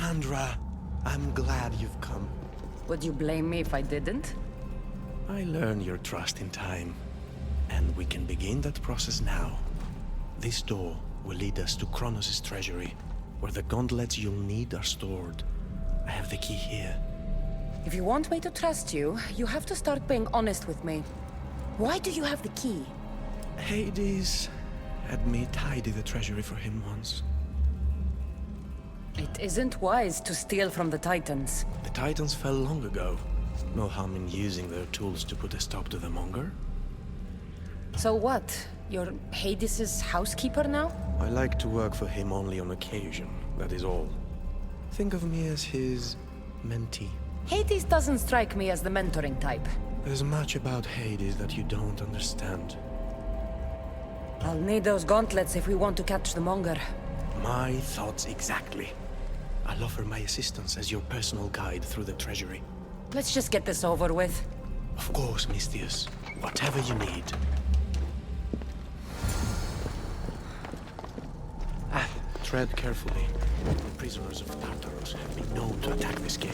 Cassandra, I'm glad you've come. Would you blame me if I didn't? I learn your trust in time, and we can begin that process now. This door will lead us to Kronos' treasury, where the gauntlets you'll need are stored. I have the key here. If you want me to trust you, you have to start being honest with me. Why do you have the key? Hades had me tidy the treasury for him once. It isn't wise to steal from the Titans. The Titans fell long ago. No harm in using their tools to put a stop to the monger. So what? You're Hades' housekeeper now? I like to work for him only on occasion, that is all. Think of me as his mentee. Hades doesn't strike me as the mentoring type. There's much about Hades that you don't understand. I'll need those gauntlets if we want to catch the monger. My thoughts exactly. I'll offer my assistance as your personal guide through the treasury. Let's just get this over with. Of course, Misthios. Whatever you need. Tread carefully. The prisoners of Tartarus have been known to attack this cave.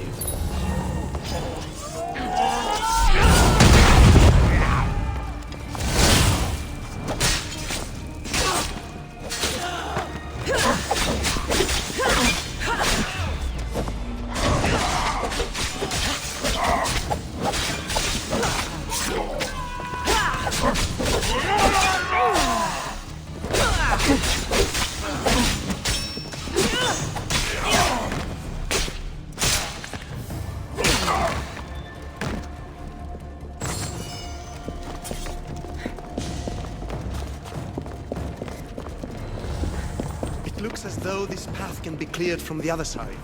Looks as though this path can be cleared from the other side.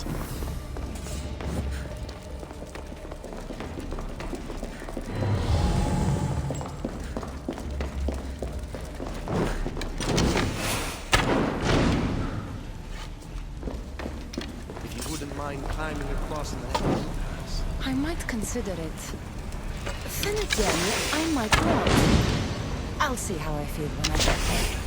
If you wouldn't mind climbing across the pass. I might consider it. Then again, I might not. I'll see how I feel when I get there.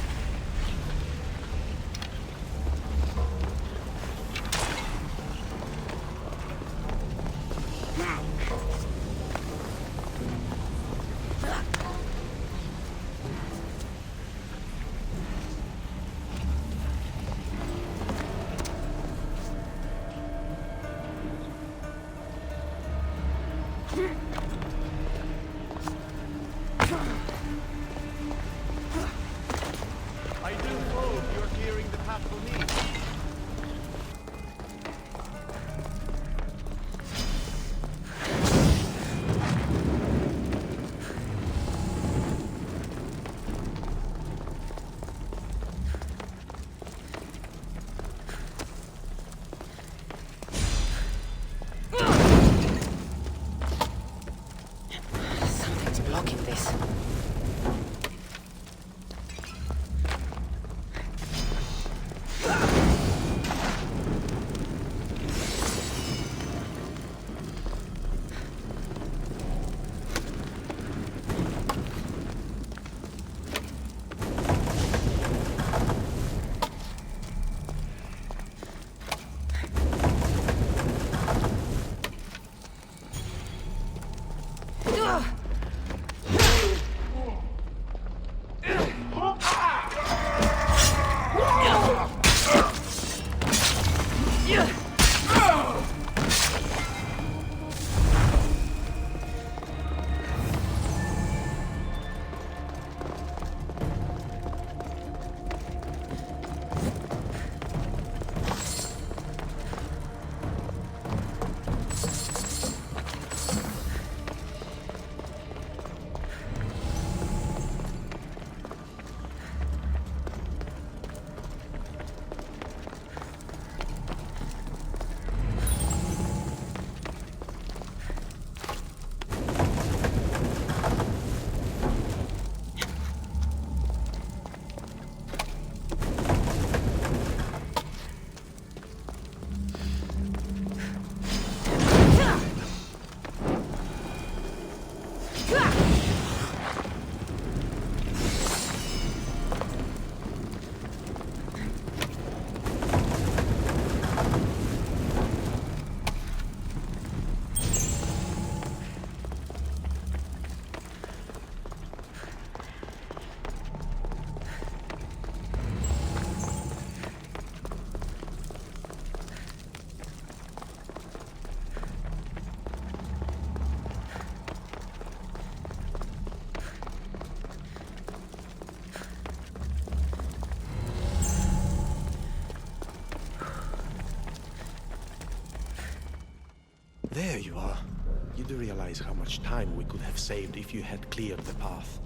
do realize how much time we could have saved if you had cleared the path.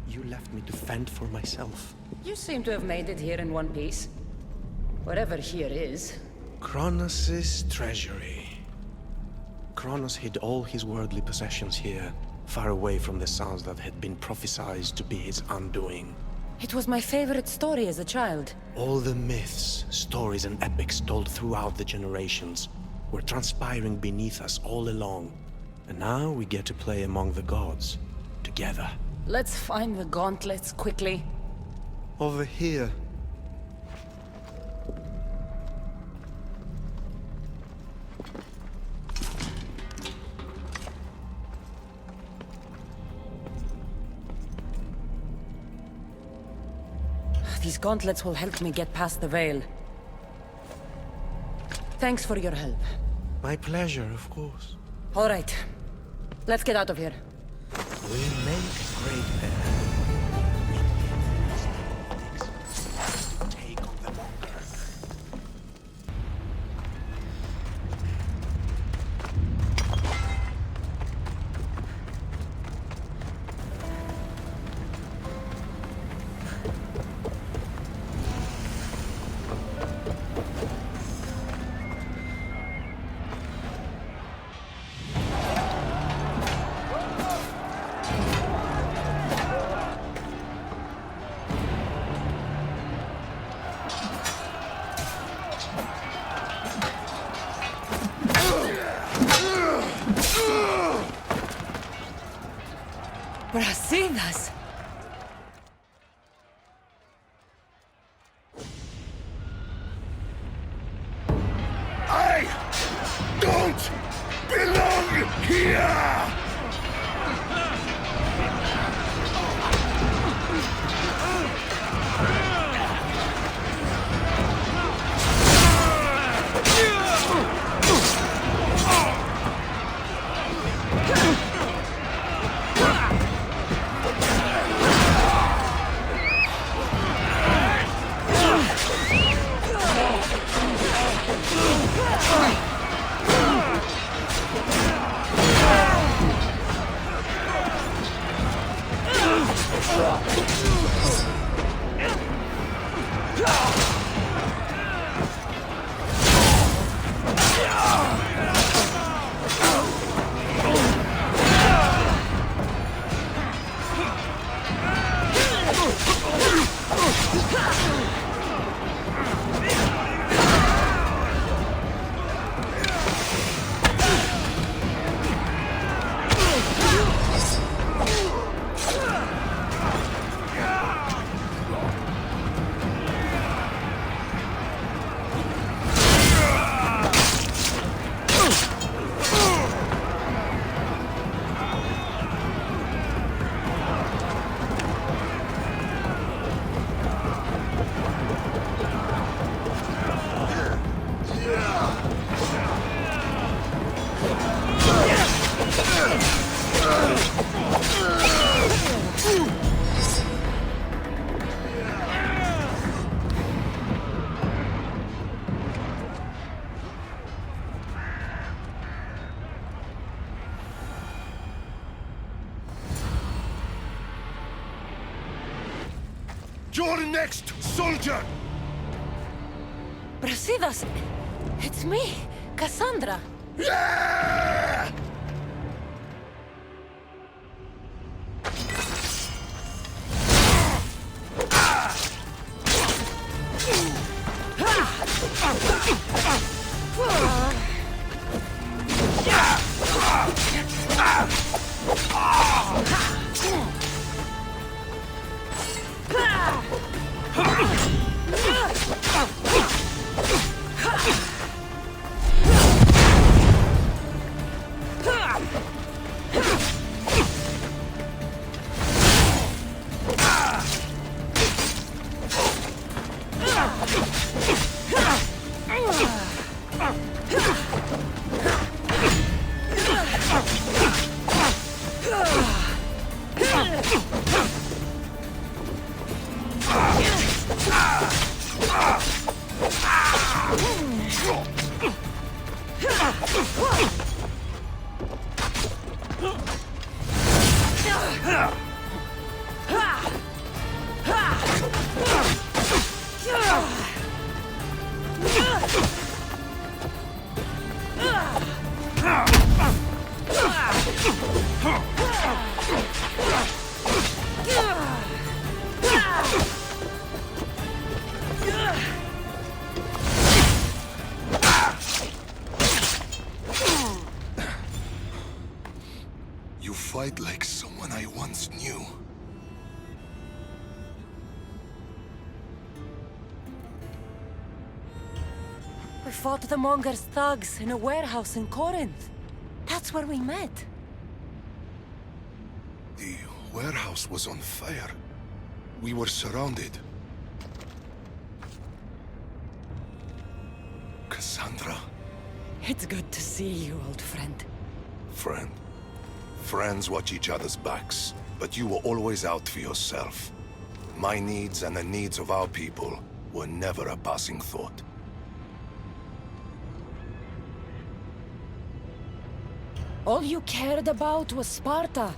You left me to fend for myself. You seem to have made it here in one piece. Whatever here is. Kronos' treasury. Kronos hid all his worldly possessions here, far away from the sounds that had been prophesied to be his undoing. It was my favorite story as a child. All the myths, stories, and epics told throughout the generations were transpiring beneath us all along. And now we get to play among the gods, together. Let's find the gauntlets quickly. Over here. These gauntlets will help me get past the veil. Thanks for your help. My pleasure, of course. All right. Let's get out of here. We make great men. Take on the monger. Brasidas! I don't belong here! You're the next soldier! Brasidas! It's me, Cassandra. Yeah! You fight like someone I once knew. We fought the Monger's thugs in a warehouse in Corinth. That's where we met. The warehouse was on fire. We were surrounded. Cassandra. It's good to see you, old friend. Friend. Friends watch each other's backs, but you were always out for yourself. My needs and the needs of our people were never a passing thought. All you cared about was Sparta.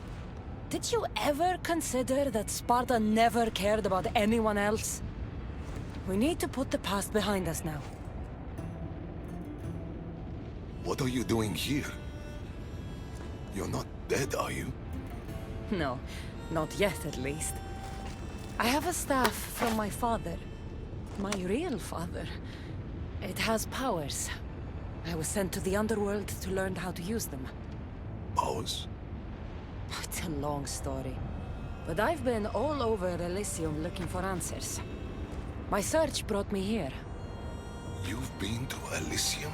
Did you ever consider that Sparta never cared about anyone else? We need to put the past behind us now. What are you doing here? You're not dead, are you? No, not yet at least. I have a staff from my father. My real father. It has powers. I was sent to the underworld to learn how to use them. Powers? It's a long story. But I've been all over Elysium looking for answers. My search brought me here. You've been to Elysium?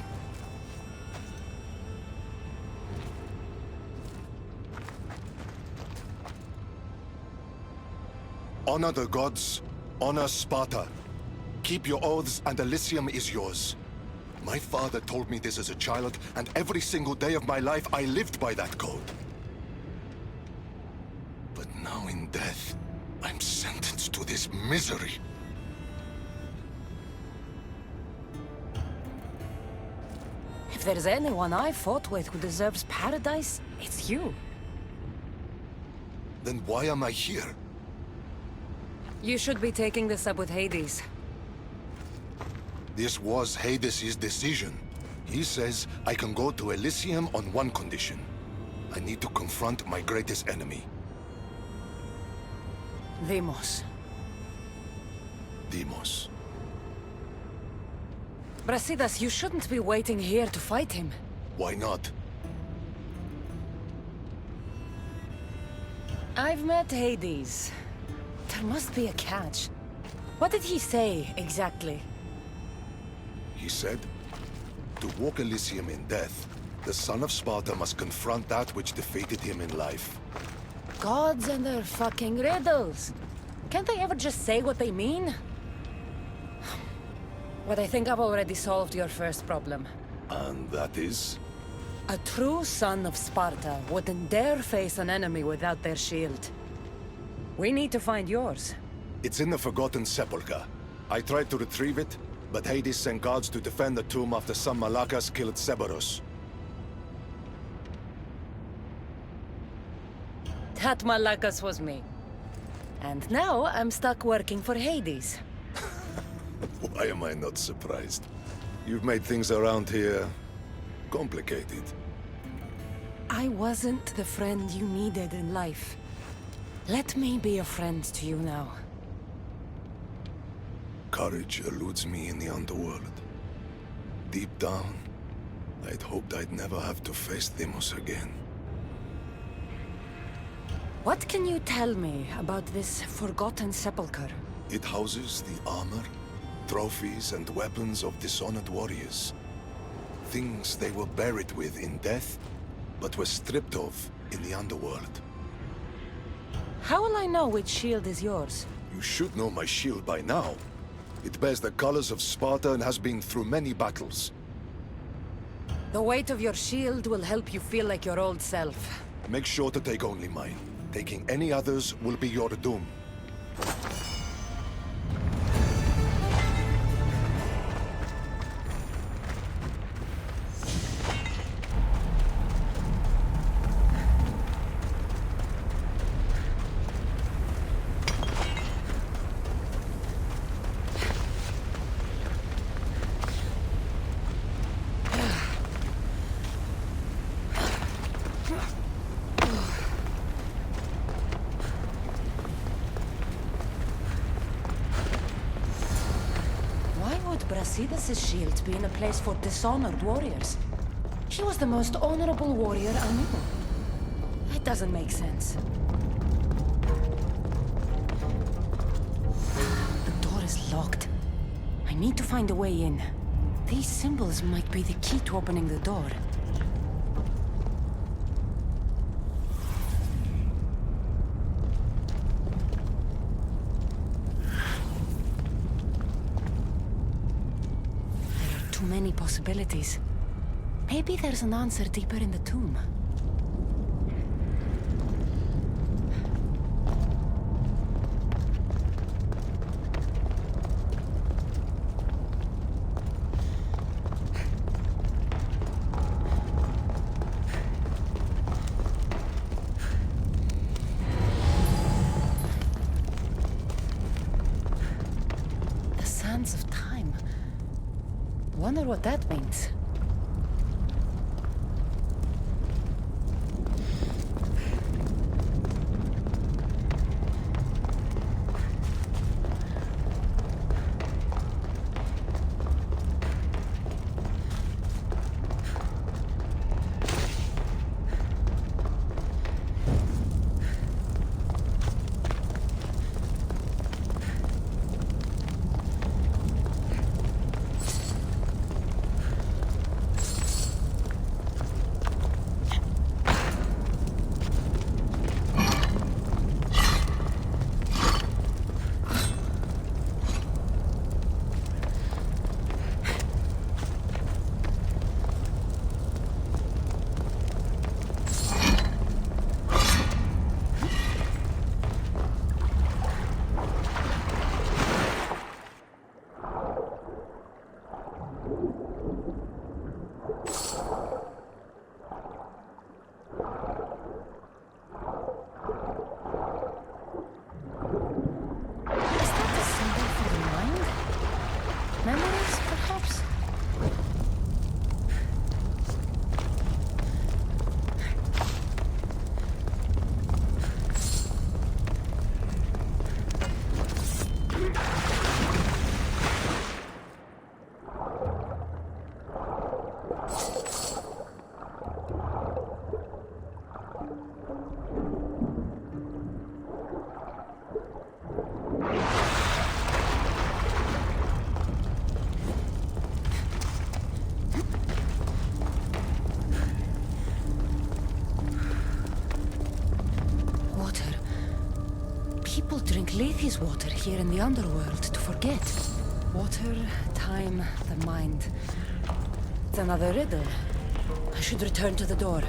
Honor the gods, honor Sparta. Keep your oaths and Elysium is yours. My father told me this as a child, and every single day of my life I lived by that code. But now in death, I'm sentenced to this misery. If there's anyone I fought with who deserves paradise, it's you. Then why am I here? You should be taking this up with Hades. This was Hades's decision. He says I can go to Elysium on one condition. I need to confront my greatest enemy. Deimos. Deimos. Brasidas, you shouldn't be waiting here to fight him. Why not? I've met Hades. There must be a catch. What did he say, exactly? He said, to walk Elysium in death, the son of Sparta must confront that which defeated him in life. Gods and their fucking riddles. Can't they ever just say what they mean? But I think I've already solved your first problem. And that is? A true son of Sparta wouldn't dare face an enemy without their shield. We need to find yours. It's in the Forgotten Sepulchre. I tried to retrieve it, but Hades sent guards to defend the tomb after some Malakas killed Cerberus. That Malakas was me. And now I'm stuck working for Hades. Why am I not surprised? You've made things around here complicated. I wasn't the friend you needed in life. Let me be a friend to you now. Courage eludes me in the underworld. Deep down, I'd hoped I'd never have to face Deimos again. What can you tell me about this Forgotten Sepulchre? It houses the armor, trophies, and weapons of dishonored warriors. Things they were buried with in death, but were stripped of in the underworld. How will I know which shield is yours? You should know my shield by now. It bears the colors of Sparta and has been through many battles. The weight of your shield will help you feel like your old self. Make sure to take only mine. Taking any others will be your doom. Brasidas' shield being a place for dishonored warriors. He was the most honorable warrior I knew. It doesn't make sense. The door is locked. I need to find a way in. These symbols might be the key to opening the door. There are too many possibilities. Maybe there's an answer deeper in the tomb. The sands of time. Wonder what that means. Memories, perhaps? People drink Lethe's water here in the underworld to forget. Water, time, the mind. It's another riddle. I should return to the door.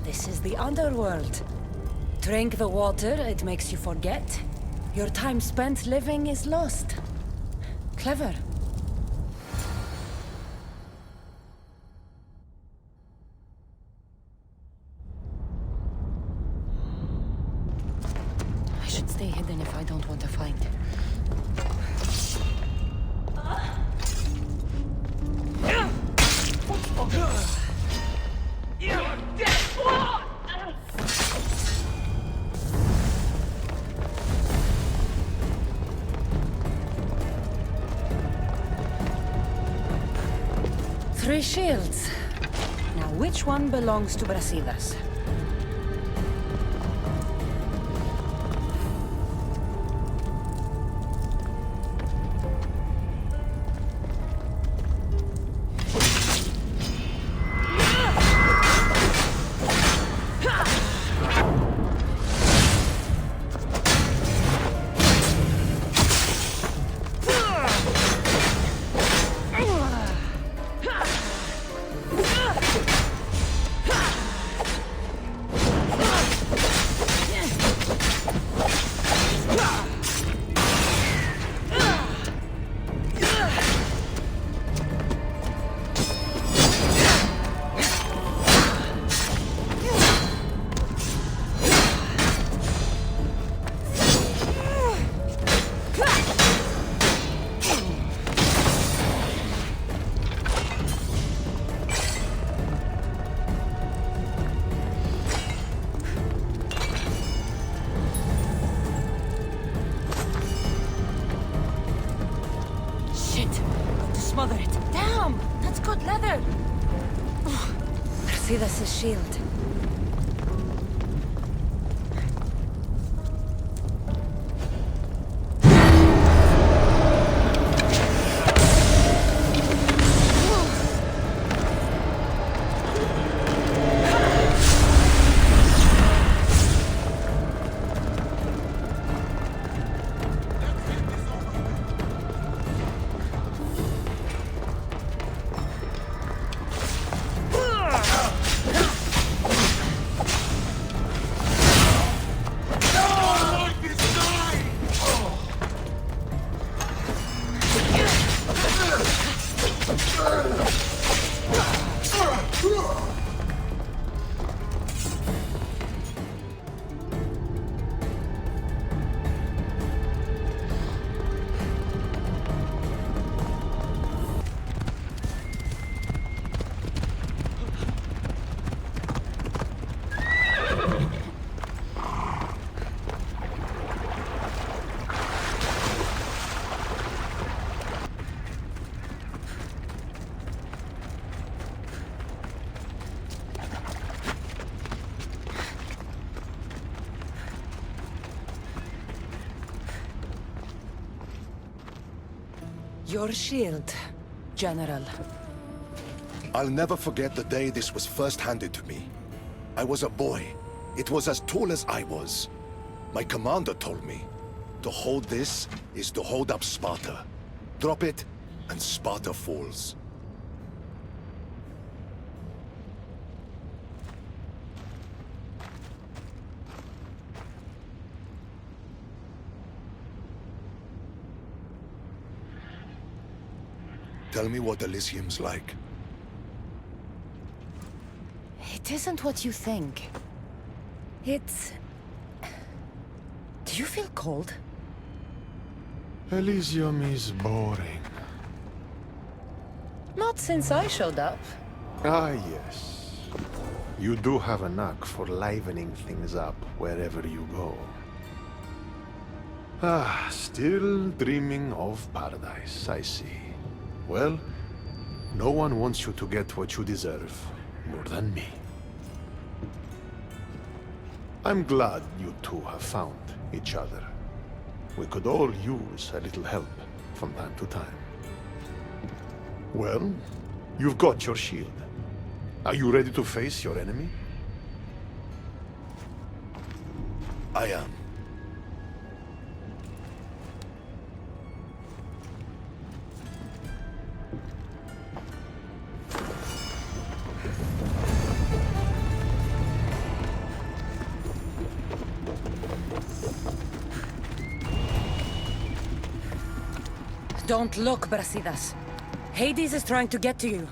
This is the underworld. Drink the water, it makes you forget. Your time spent living is lost. Clever. I should stay hidden if I don't want to find. Three shields. Now, which one belongs to Brasidas? Brasidas' shield. Your shield, General. I'll never forget the day this was first handed to me. I was a boy. It was as tall as I was. My commander told me, to hold this is to hold up Sparta. Drop it, and Sparta falls. Tell me what Elysium's like. It isn't what you think. It's... Do you feel cold? Elysium is boring. Not since I showed up. Ah, yes. You do have a knack for livening things up wherever you go. Ah, still dreaming of paradise, I see. Well, no one wants you to get what you deserve more than me. I'm glad you two have found each other. We could all use a little help from time to time. Well, you've got your shield. Are you ready to face your enemy? I am. Don't look, Brasidas. Hades is trying to get to you.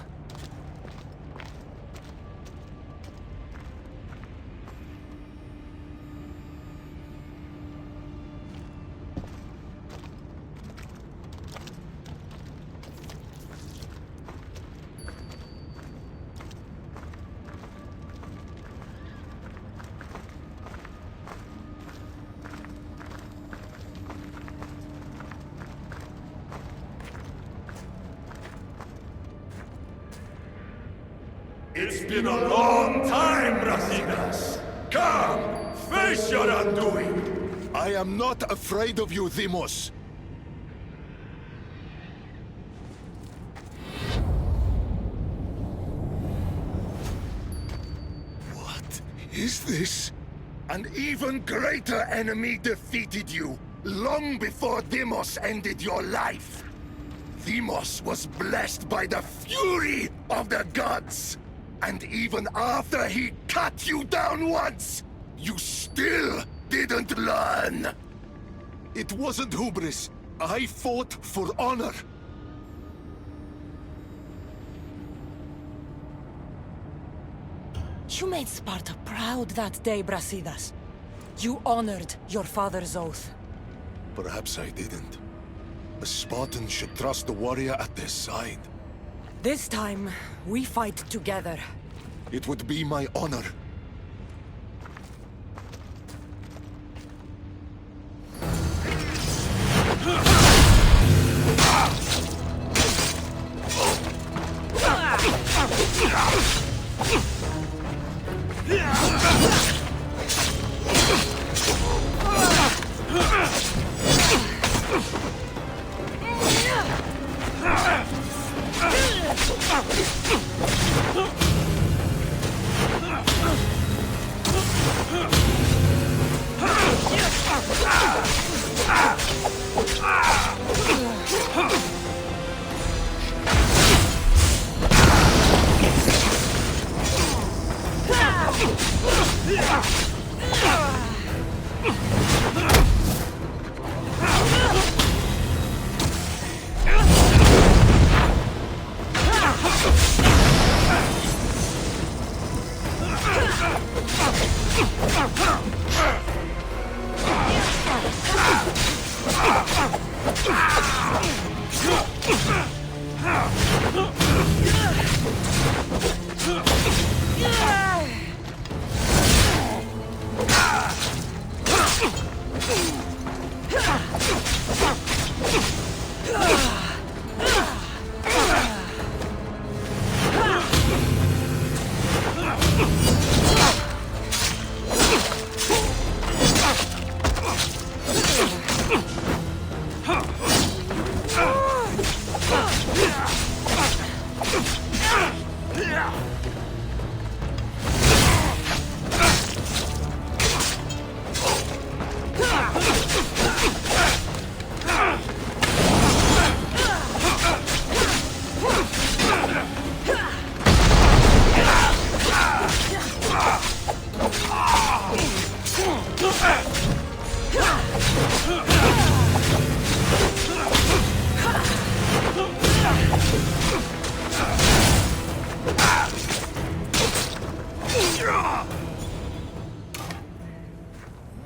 It's been a long time, Brasidas. Come, face your undoing. I am not afraid of you, Deimos. What is this? An even greater enemy defeated you, long before Deimos ended your life. Deimos was blessed by the fury of the gods. And even after he cut you down once, you still didn't learn. It wasn't hubris. I fought for honor. You made Sparta proud that day, Brasidas. You honored your father's oath. Perhaps I didn't. A Spartan should trust the warrior at their side. This time, we fight together. It would be my honor.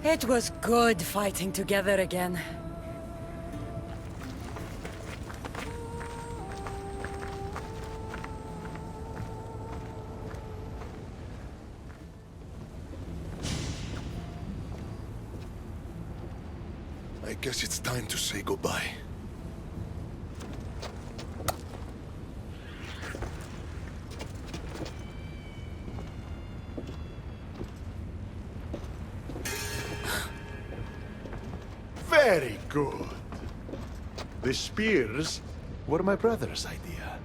It was good fighting together again. I guess it's time to say goodbye. Very good. The spears were my brother's idea.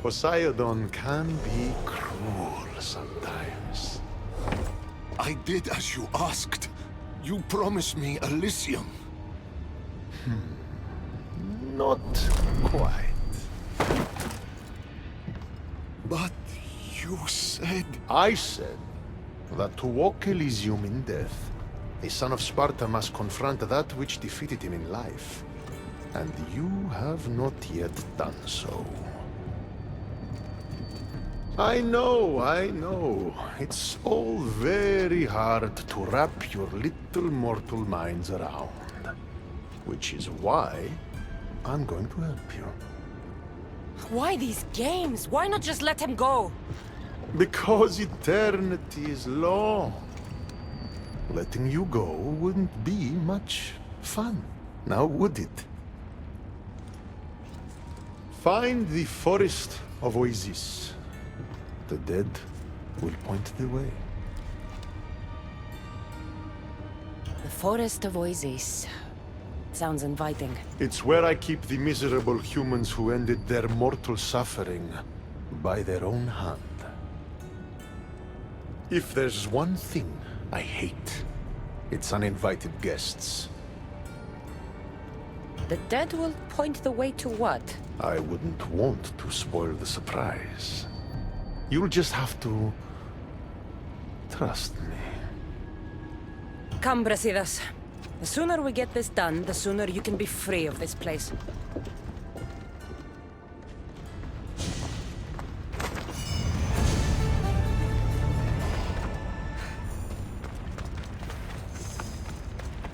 Poseidon can be cruel sometimes. I did as you asked. You promised me Elysium. Not quite. But you said... I said that to walk Elysium in death, the son of Sparta must confront that which defeated him in life. And you have not yet done so. I know. It's all very hard to wrap your little mortal minds around. Which is why I'm going to help you. Why these games? Why not just let him go? Because eternity is long. Letting you go wouldn't be much fun, now would it? Find the forest of Oasis. The dead will point the way. The forest of Oasis. Sounds inviting. It's where I keep the miserable humans who ended their mortal suffering by their own hand. If there's one thing I hate, it's uninvited guests. The dead will point the way to what? I wouldn't want to spoil the surprise. You'll just have to trust me. Come, Brasidas. The sooner we get this done, the sooner you can be free of this place.